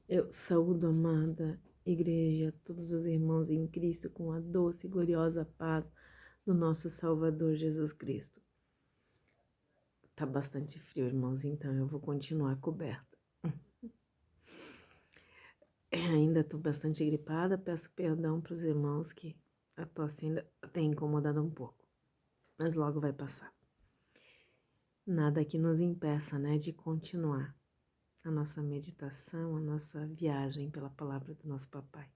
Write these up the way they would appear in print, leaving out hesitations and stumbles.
Eu saúdo, amada Igreja, todos os irmãos em Cristo com a doce e gloriosa paz do nosso Salvador Jesus Cristo. Tá bastante frio, irmãos, então eu vou continuar coberta. Ainda tô bastante gripada, peço perdão para os irmãos que a tosse ainda tem incomodado um pouco, mas logo vai passar. Nada que nos impeça, né, de continuar a nossa meditação, a nossa viagem pela palavra do nosso papai.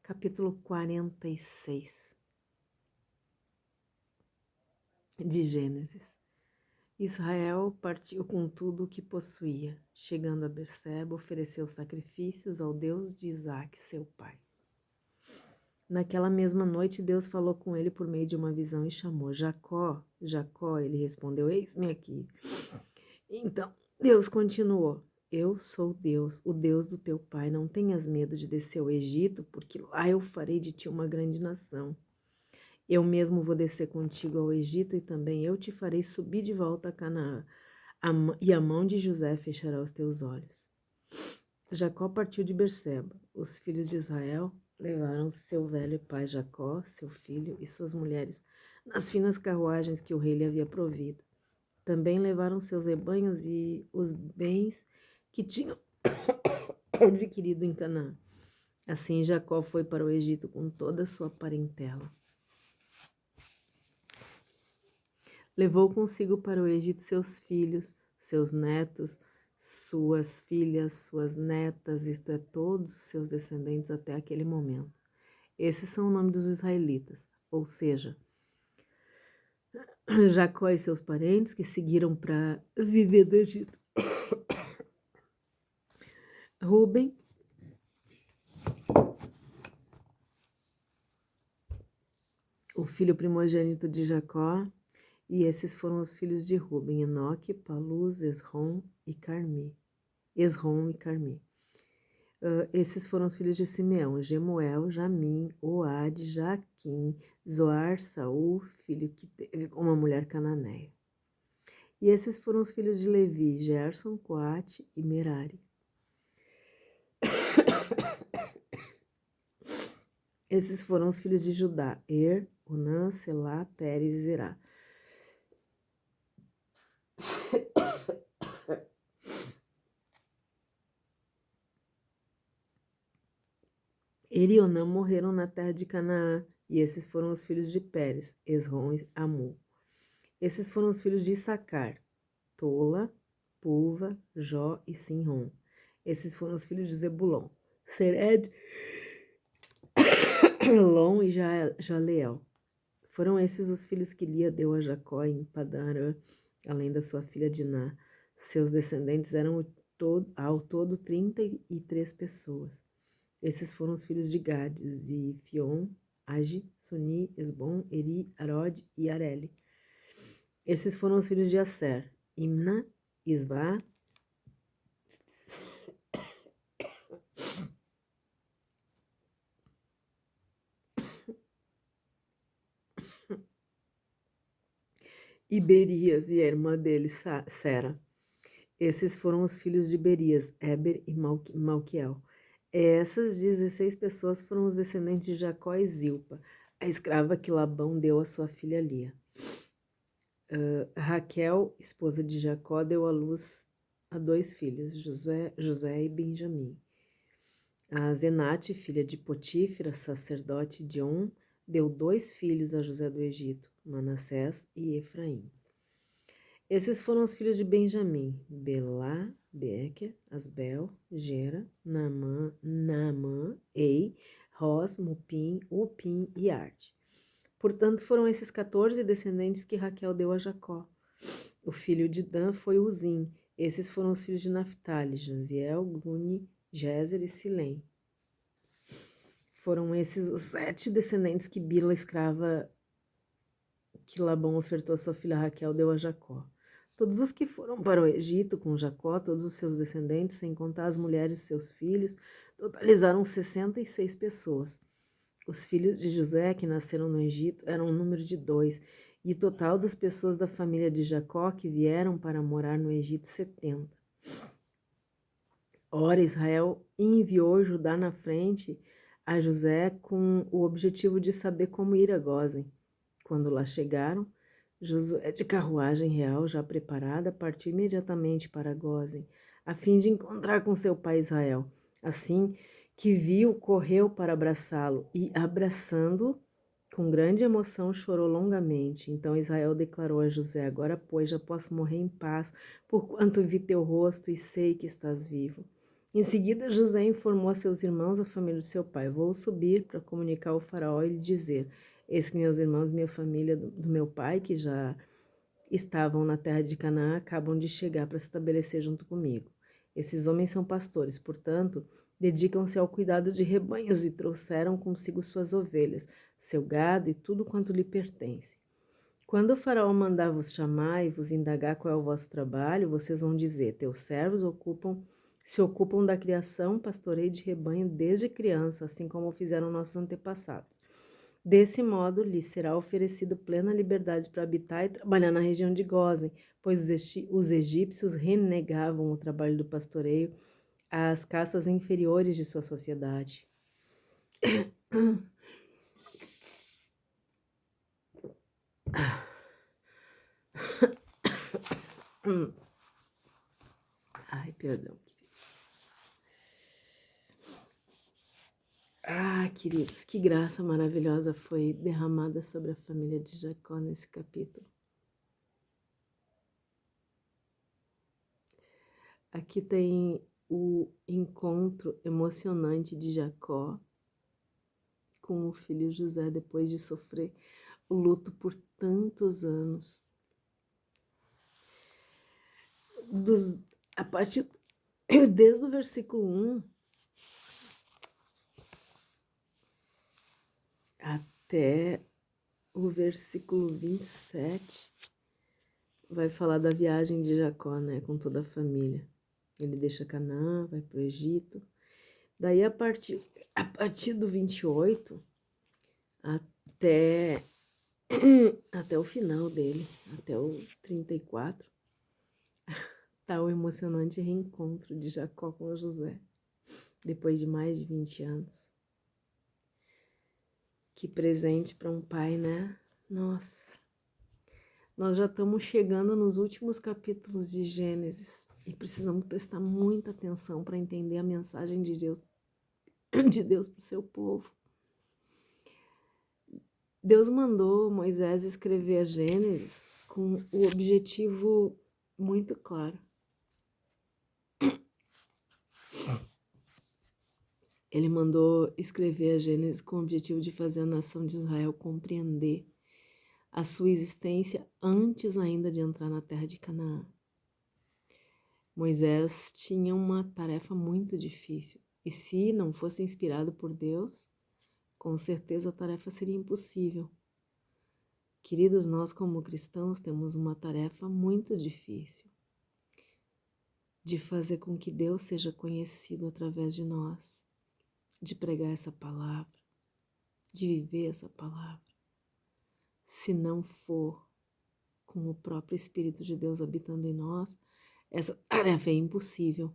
Capítulo 46 de Gênesis. Israel partiu com tudo o que possuía. Chegando a Berseba, ofereceu sacrifícios ao Deus de Isaque, seu pai. Naquela mesma noite, Deus falou com ele por meio de uma visão e chamou: Jacó, Jacó. Ele respondeu: Eis-me aqui. Então Deus continuou: Eu sou Deus, o Deus do teu pai. Não tenhas medo de descer ao Egito, porque lá eu farei de ti uma grande nação. Eu mesmo vou descer contigo ao Egito e também eu te farei subir de volta a Canaã, e a mão de José fechará os teus olhos. Jacó partiu de Berseba. Os filhos de Israel levaram seu velho pai Jacó, seu filho e suas mulheres nas finas carruagens que o rei lhe havia provido. Também levaram seus rebanhos e os bens que tinham adquirido em Canaã. Assim Jacó foi para o Egito com toda a sua parentela. Levou consigo para o Egito seus filhos, seus netos, suas filhas, suas netas, isto é, todos os seus descendentes até aquele momento. Esses são o nome dos israelitas, ou seja, Jacó e seus parentes que seguiram para viver do Egito. Ruben, o filho primogênito de Jacó, e esses foram os filhos de Ruben: Enoque, Palus, Esrom e Carmi. Esses foram os filhos de Simeão: Gemuel, Jamim, Oade, Jaquim, Zoar, Saul, filho que teve com uma mulher cananeia. E esses foram os filhos de Levi: Gerson, Coate e Merari. Esses foram os filhos de Judá: Onã, Selá, Pérez e Zerá. Er e Onã morreram na terra de Canaã, e esses foram os filhos de Pérez: Esrom e Amu. Esses foram os filhos de Issacar: Tola, Puva, Jó e Sinrom. Esses foram os filhos de Zebulon: Sered, Elon e Jaleel. Foram esses os filhos que Lia deu a Jacó em Padarã, além da sua filha Diná. Seus descendentes eram ao todo 33 pessoas. Esses foram os filhos de Gades, e Fion, Agi, Suni, Esbom, Eri, Arod e Areli. Esses foram os filhos de Aser: Imna, Isvá, e Berias e a irmã dele, Sera. Esses foram os filhos de Berias, Eber e Malquiel. Essas 16 pessoas foram os descendentes de Jacó e Zilpa, a escrava que Labão deu à sua filha Lia. Raquel, esposa de Jacó, deu à luz a 2 filhos, José e Benjamim. A Zenate, filha de Potífera, sacerdote de On, deu 2 filhos a José do Egito, Manassés e Efraim. Esses foram os filhos de Benjamim: Belá, Bequer, Asbel, Gera, Naamã, Ei, Ros, Mupim, Upim e Arte. Portanto, foram esses 14 descendentes que Raquel deu a Jacó. O filho de Dan foi Uzim. Esses foram os filhos de Naphtali: Jaziel, Guni, Jézer e Silém. Foram esses os 7 descendentes que Bila, escrava que Labão ofertou a sua filha Raquel, deu a Jacó. Todos os que foram para o Egito com Jacó, todos os seus descendentes, sem contar as mulheres e seus filhos, totalizaram 66 pessoas. Os filhos de José, que nasceram no Egito, eram um número de 2, e o total das pessoas da família de Jacó que vieram para morar no Egito, 70. Ora, Israel enviou Judá na frente a José com o objetivo de saber como ir a Gósen. Quando lá chegaram, Josué, de carruagem real já preparada, partiu imediatamente para Gósen, a fim de encontrar com seu pai Israel. Assim que viu, correu para abraçá-lo e, abraçando-o, com grande emoção, chorou longamente. Então Israel declarou a José: Agora, pois, já posso morrer em paz, porquanto vi teu rosto e sei que estás vivo. Em seguida, José informou a seus irmãos, a família de seu pai: Vou subir para comunicar ao faraó e lhe dizer: Eis que meus irmãos, minha família do meu pai, que já estavam na terra de Canaã, acabam de chegar para se estabelecer junto comigo. Esses homens são pastores, portanto, dedicam-se ao cuidado de rebanhos e trouxeram consigo suas ovelhas, seu gado e tudo quanto lhe pertence. Quando o faraó mandar vos chamar e vos indagar qual é o vosso trabalho, vocês vão dizer: Teus servos se ocupam da criação, pastoreio de rebanho desde criança, assim como fizeram nossos antepassados. Desse modo, lhes será oferecida plena liberdade para habitar e trabalhar na região de Gósen, pois os egípcios renegavam o trabalho do pastoreio às castas inferiores de sua sociedade. Ai, perdão, queridos. Ah, queridos, que graça maravilhosa foi derramada sobre a família de Jacó nesse capítulo. Aqui tem o encontro emocionante de Jacó com o filho José depois de sofrer o luto por tantos anos. A partir desde o versículo 1 até o versículo 27 vai falar da viagem de Jacó, né, com toda a família. Ele deixa Canaã, vai para o Egito. Daí a partir do 28 até o final dele, até o 34, tá o emocionante reencontro de Jacó com José, depois de mais de 20 anos. Que presente para um pai, né? Nossa, nós já estamos chegando nos últimos capítulos de Gênesis e precisamos prestar muita atenção para entender a mensagem de Deus para o seu povo. Deus mandou Moisés escrever a Gênesis com o objetivo muito claro. Ele mandou escrever a Gênesis com o objetivo de fazer a nação de Israel compreender a sua existência antes ainda de entrar na terra de Canaã. Moisés tinha uma tarefa muito difícil e, se não fosse inspirado por Deus, com certeza a tarefa seria impossível. Queridos, nós como cristãos temos uma tarefa muito difícil de fazer com que Deus seja conhecido através de nós, de pregar essa palavra, de viver essa palavra. Se não for com o próprio Espírito de Deus habitando em nós, essa tarefa é impossível.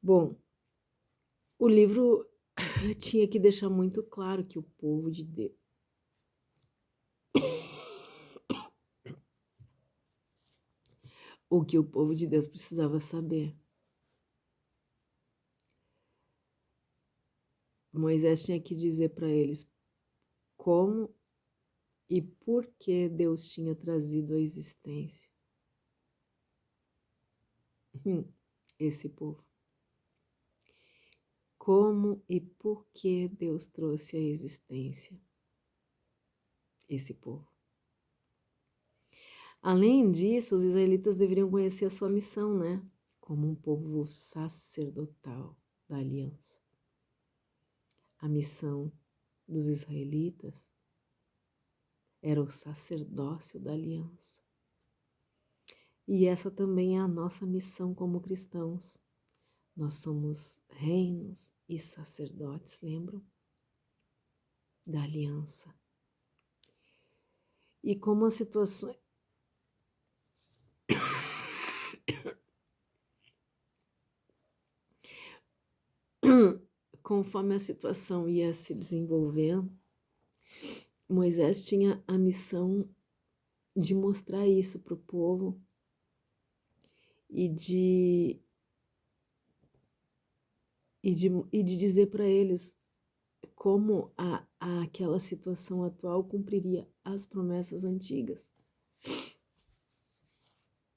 Bom, o livro tinha que deixar muito claro que o povo de Deus o que o povo de Deus precisava saber. Moisés tinha que dizer para eles como e por que Deus tinha trazido à existência esse povo. Como e por que Deus trouxe à existência esse povo. Além disso, os israelitas deveriam conhecer a sua missão, né? Como um povo sacerdotal da aliança. A missão dos israelitas era o sacerdócio da aliança. E essa também é a nossa missão como cristãos. Nós somos reinos e sacerdotes, lembram? Da aliança. E como as situações conforme a situação ia se desenvolvendo, Moisés tinha a missão de mostrar isso para o povo e de dizer para eles como aquela situação atual cumpriria as promessas antigas.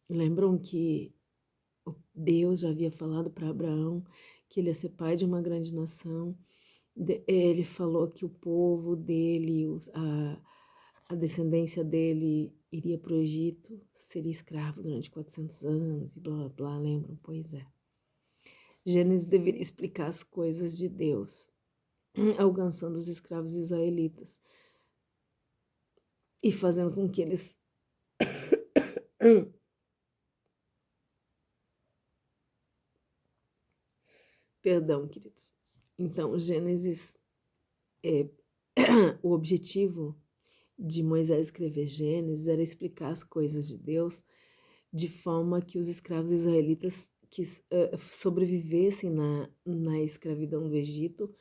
Lembram que Deus já havia falado para Abraão que ele ia ser pai de uma grande nação. Ele falou que o povo dele, a descendência dele iria para o Egito, seria escravo durante 400 anos e blá blá blá, lembram? Pois é. Gênesis deveria explicar as coisas de Deus, alcançando os escravos israelitas e fazendo com que eles perdão, queridos. Então, Gênesis, o objetivo de Moisés escrever Gênesis era explicar as coisas de Deus de forma que os escravos israelitas que sobrevivessem na escravidão do Egito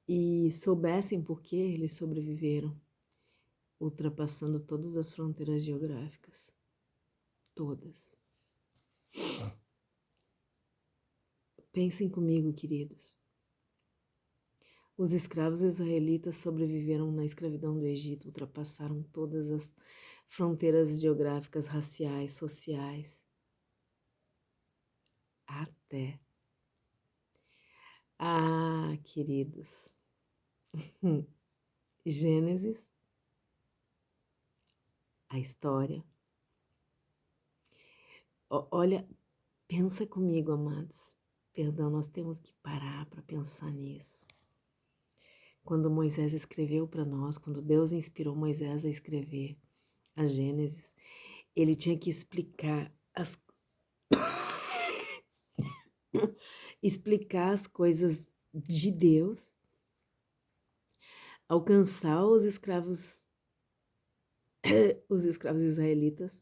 e soubessem por que eles sobreviveram, ultrapassando todas as fronteiras geográficas. Todas. Pensem comigo, queridos. Os escravos israelitas sobreviveram na escravidão do Egito, ultrapassaram todas as fronteiras geográficas, raciais, sociais, até. Queridos, Gênesis, a história. Olha, pensa comigo, amados. Perdão, nós temos que parar para pensar nisso. Quando Moisés escreveu para nós, quando Deus inspirou Moisés a escrever a Gênesis, ele tinha que explicar as coisas de Deus, alcançar os escravos israelitas,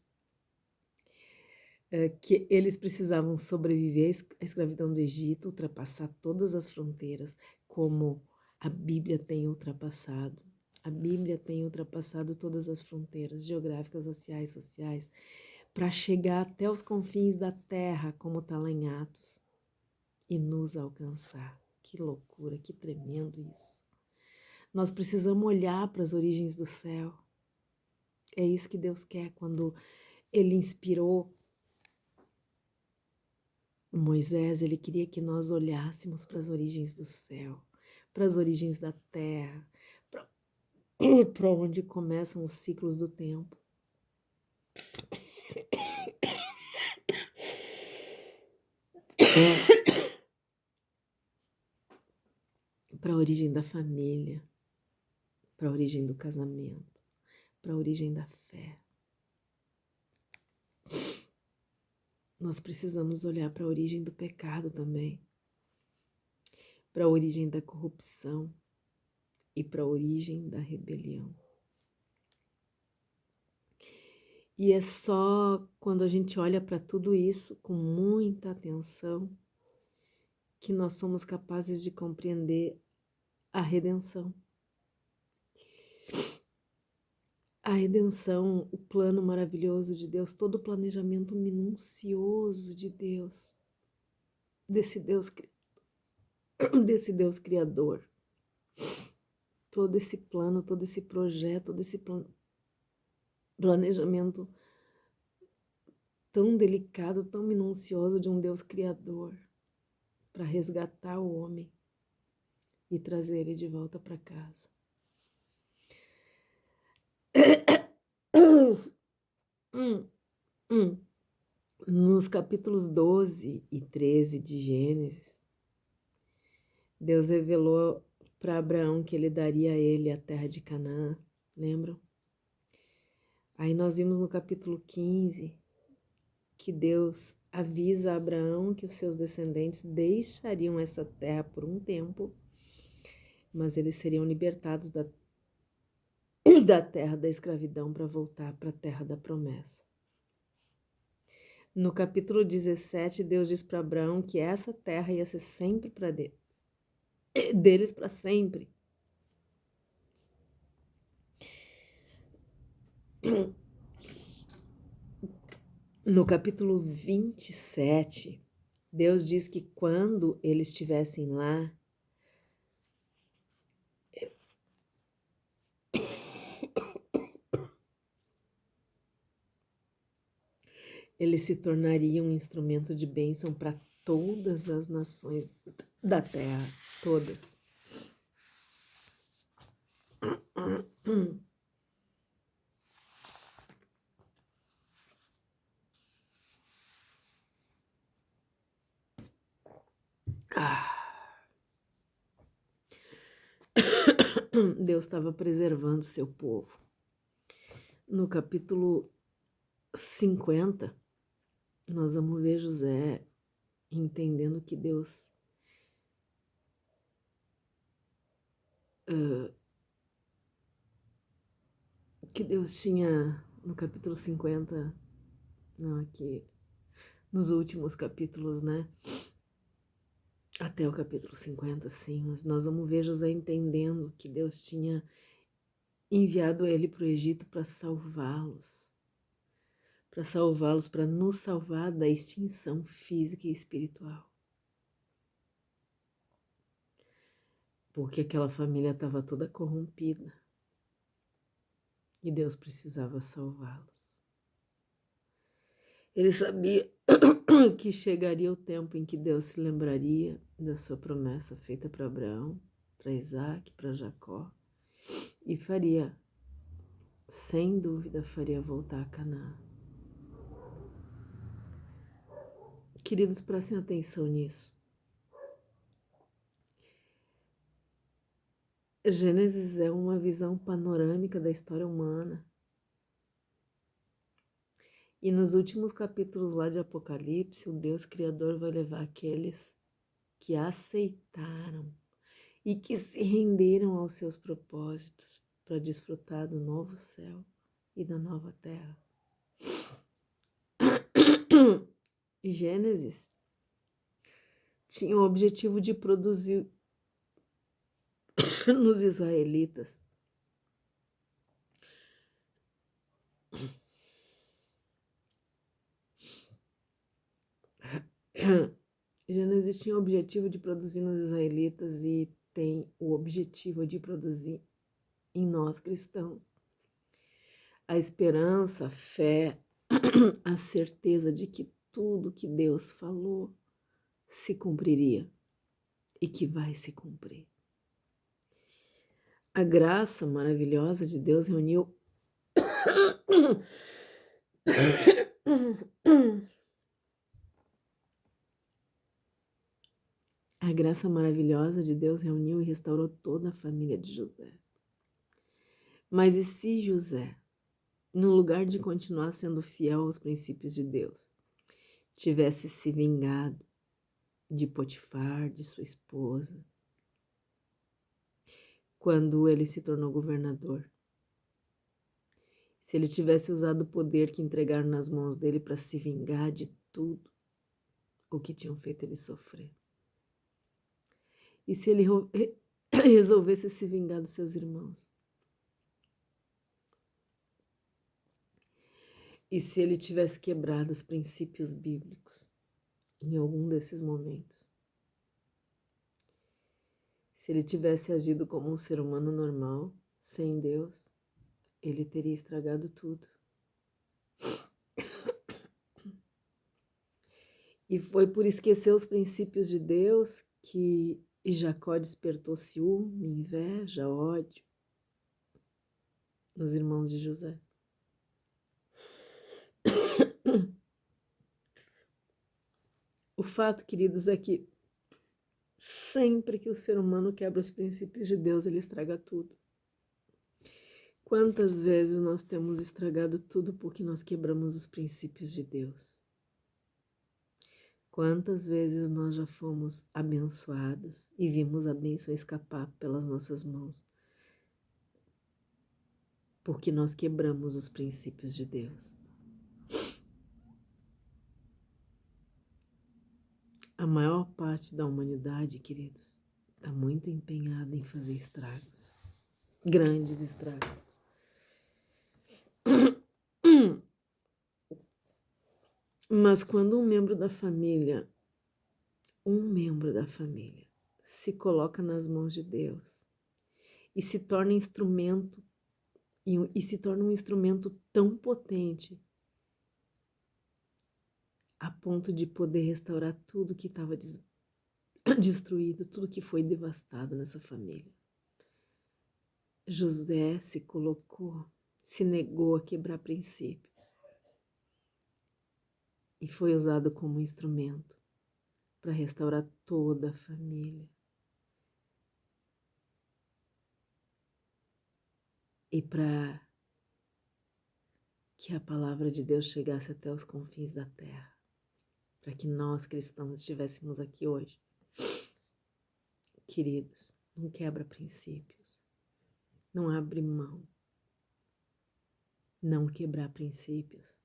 que eles precisavam sobreviver à escravidão do Egito, ultrapassar todas as fronteiras, como a Bíblia tem ultrapassado. A Bíblia tem ultrapassado todas as fronteiras geográficas, raciais, sociais, para chegar até os confins da terra, como está lá em Atos, e nos alcançar. Que loucura, que tremendo isso. Nós precisamos olhar para as origens do céu. É isso que Deus quer quando Ele inspirou Moisés. Ele queria que nós olhássemos para as origens do céu, para as origens da terra, para onde começam os ciclos do tempo. Para a origem da família, para a origem do casamento, para a origem da fé. Nós precisamos olhar para a origem do pecado também, para a origem da corrupção e para a origem da rebelião. E é só quando a gente olha para tudo isso com muita atenção que nós somos capazes de compreender a redenção. A redenção, o plano maravilhoso de Deus, todo o planejamento minucioso de Deus, desse Deus criador. Todo esse plano, todo esse projeto, todo esse planejamento tão delicado, tão minucioso de um Deus criador para resgatar o homem e trazer ele de volta para casa. Nos capítulos 12 e 13 de Gênesis, Deus revelou para Abraão que ele daria a ele a terra de Canaã, lembram? Aí nós vimos no capítulo 15 que Deus avisa a Abraão que os seus descendentes deixariam essa terra por um tempo, mas eles seriam libertados da terra da escravidão para voltar para a terra da promessa. No capítulo 17, Deus diz para Abraão que essa terra ia ser sempre para deles para sempre. No capítulo 27, Deus diz que quando eles estivessem lá, eles se tornariam um instrumento de bênção para todas as nações da terra, todas. Deus estava preservando seu povo. No capítulo 50, nós vamos ver José entendendo que Deus tinha, no capítulo 50, não, aqui, nos últimos capítulos, né? Até o capítulo 50, sim, mas nós vamos ver José entendendo que Deus tinha enviado ele para o Egito para salvá-los, para nos salvar da extinção física e espiritual. Porque aquela família estava toda corrompida e Deus precisava salvá-los. Ele sabia que chegaria o tempo em que Deus se lembraria da sua promessa feita para Abraão, para Isaac, para Jacó, e faria, sem dúvida, voltar a Canaã. Queridos, prestem atenção nisso. Gênesis é uma visão panorâmica da história humana. E nos últimos capítulos lá de Apocalipse, o Deus Criador vai levar aqueles que aceitaram e que se renderam aos seus propósitos para desfrutar do novo céu e da nova terra. Gênesis tinha o objetivo de produzir nos israelitas Gênesis tinha o objetivo de produzir nos israelitas e tem o objetivo de produzir em nós cristãos a esperança, a fé, a certeza de que tudo que Deus falou se cumpriria e que vai se cumprir. A graça maravilhosa de Deus reuniu A graça maravilhosa de Deus reuniu e restaurou toda a família de José. Mas e se José, no lugar de continuar sendo fiel aos princípios de Deus, tivesse se vingado de Potifar, de sua esposa, quando ele se tornou governador? Se ele tivesse usado o poder que entregaram nas mãos dele para se vingar de tudo o que tinham feito ele sofrer? E se ele resolvesse se vingar dos seus irmãos? E se ele tivesse quebrado os princípios bíblicos em algum desses momentos? Se ele tivesse agido como um ser humano normal, sem Deus, ele teria estragado tudo. E foi por esquecer os princípios de Deus que Jacó despertou ciúme, inveja, ódio nos irmãos de José. O fato, queridos, é que sempre que o ser humano quebra os princípios de Deus, ele estraga tudo. Quantas vezes nós temos estragado tudo porque nós quebramos os princípios de Deus? Quantas vezes nós já fomos abençoados e vimos a bênção escapar pelas nossas mãos? Porque nós quebramos os princípios de Deus. A maior parte da humanidade, queridos, está muito empenhada em fazer estragos, grandes estragos. Mas quando um membro da família se coloca nas mãos de Deus e se torna instrumento e se torna um instrumento tão potente a ponto de poder restaurar tudo que estava destruído, tudo que foi devastado nessa família. José se negou a quebrar princípios e foi usado como instrumento para restaurar toda a família. E para que a palavra de Deus chegasse até os confins da terra, para que nós cristãos estivéssemos aqui hoje. Queridos, não quebra princípios, não abre mão, não quebrar princípios.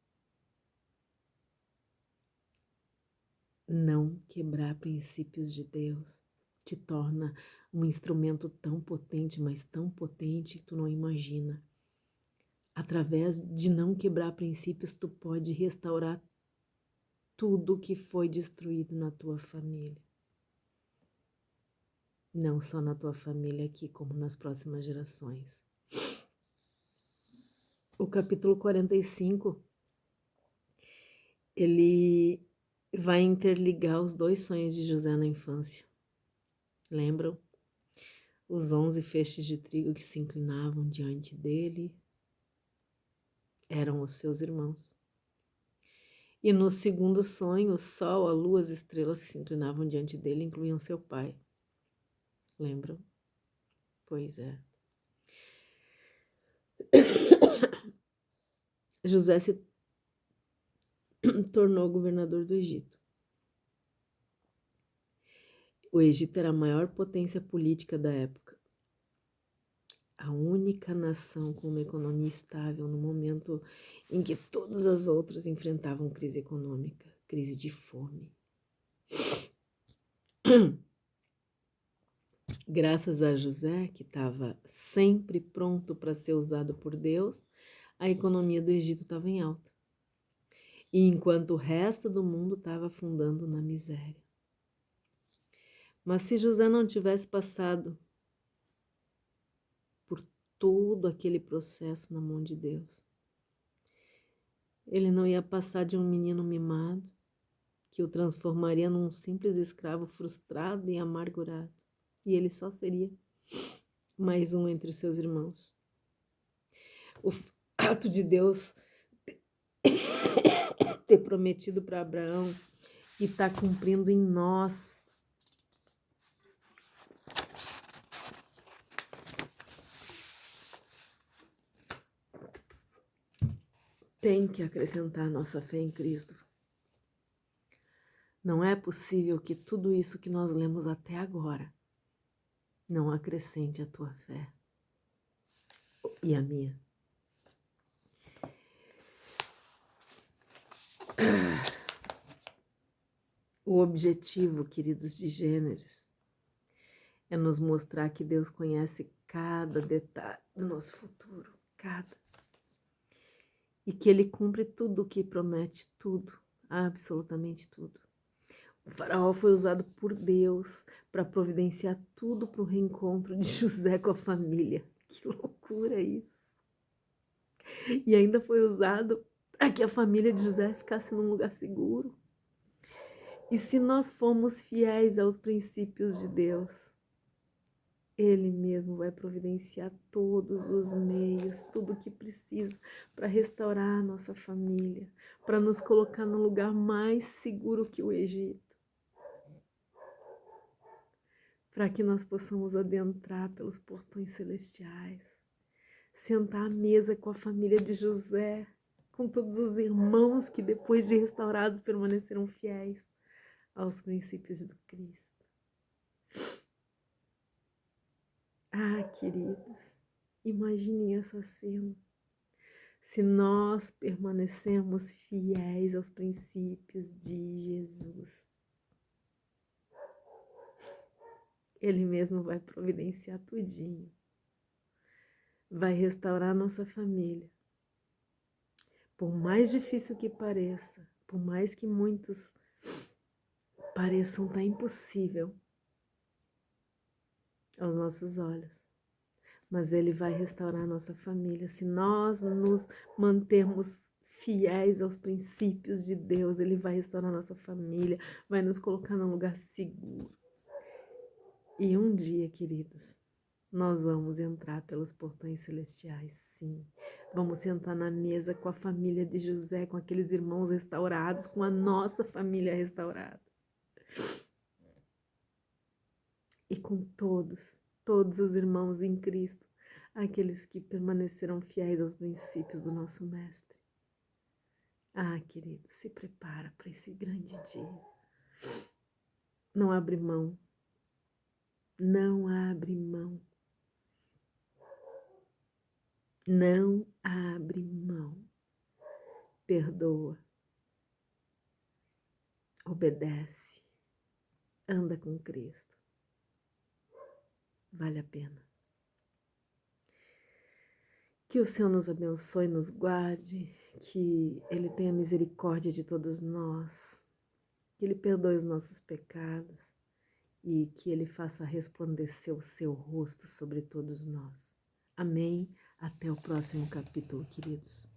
Não quebrar princípios de Deus te torna um instrumento tão potente, mas tão potente que tu não imagina. Através de não quebrar princípios, tu pode restaurar tudo que foi destruído na tua família. Não só na tua família aqui, como nas próximas gerações. O capítulo 45, ele vai interligar os dois sonhos de José na infância. Lembram? Os 11 feixes de trigo que se inclinavam diante dele eram os seus irmãos. E no segundo sonho, o sol, a lua, as estrelas que se inclinavam diante dele incluíam seu pai. Lembram? Pois é. José se tornou governador do Egito. O Egito era a maior potência política da época. A única nação com uma economia estável no momento em que todas as outras enfrentavam crise econômica, crise de fome. Graças a José, que estava sempre pronto para ser usado por Deus, a economia do Egito estava em alta. E enquanto o resto do mundo estava afundando na miséria. Mas se José não tivesse passado por todo aquele processo na mão de Deus, ele não ia passar de um menino mimado que o transformaria num simples escravo frustrado e amargurado. E ele só seria mais um entre os seus irmãos. O fato de Deus ter prometido para Abraão e está cumprindo em nós tem que acrescentar nossa fé em Cristo. Não é possível que tudo isso que nós lemos até agora não acrescente a tua fé e a minha. O objetivo, queridos de Gênesis, é nos mostrar que Deus conhece cada detalhe do nosso futuro, cada. E que Ele cumpre tudo o que promete, tudo, absolutamente tudo. O faraó foi usado por Deus para providenciar tudo para o reencontro de José com a família. Que loucura isso! E ainda foi usado para que a família de José ficasse num lugar seguro. E se nós formos fiéis aos princípios de Deus, Ele mesmo vai providenciar todos os meios, tudo o que precisa para restaurar a nossa família, para nos colocar no lugar mais seguro que o Egito, para que nós possamos adentrar pelos portões celestiais, sentar à mesa com a família de José, com todos os irmãos que depois de restaurados permaneceram fiéis aos princípios do Cristo. Ah, queridos, imaginem essa cena. Se nós permanecemos fiéis aos princípios de Jesus, Ele mesmo vai providenciar tudinho. Vai restaurar nossa família. Por mais difícil que pareça, por mais que muitos pareçam estar impossível aos nossos olhos, mas Ele vai restaurar nossa família. Se nós nos mantermos fiéis aos princípios de Deus, Ele vai restaurar nossa família, vai nos colocar num lugar seguro. E um dia, queridos, nós vamos entrar pelos portões celestiais, sim. Vamos sentar na mesa com a família de José, com aqueles irmãos restaurados, com a nossa família restaurada. E com todos os irmãos em Cristo, aqueles que permaneceram fiéis aos princípios do nosso Mestre. Ah, querido, se prepara para esse grande dia. Não abre mão. Não abre mão. Não abre mão. Perdoa. Obedece. Anda com Cristo. Vale a pena. Que o Senhor nos abençoe, nos guarde, que Ele tenha misericórdia de todos nós, que Ele perdoe os nossos pecados e que Ele faça resplandecer o seu rosto sobre todos nós. Amém. Até o próximo capítulo, queridos.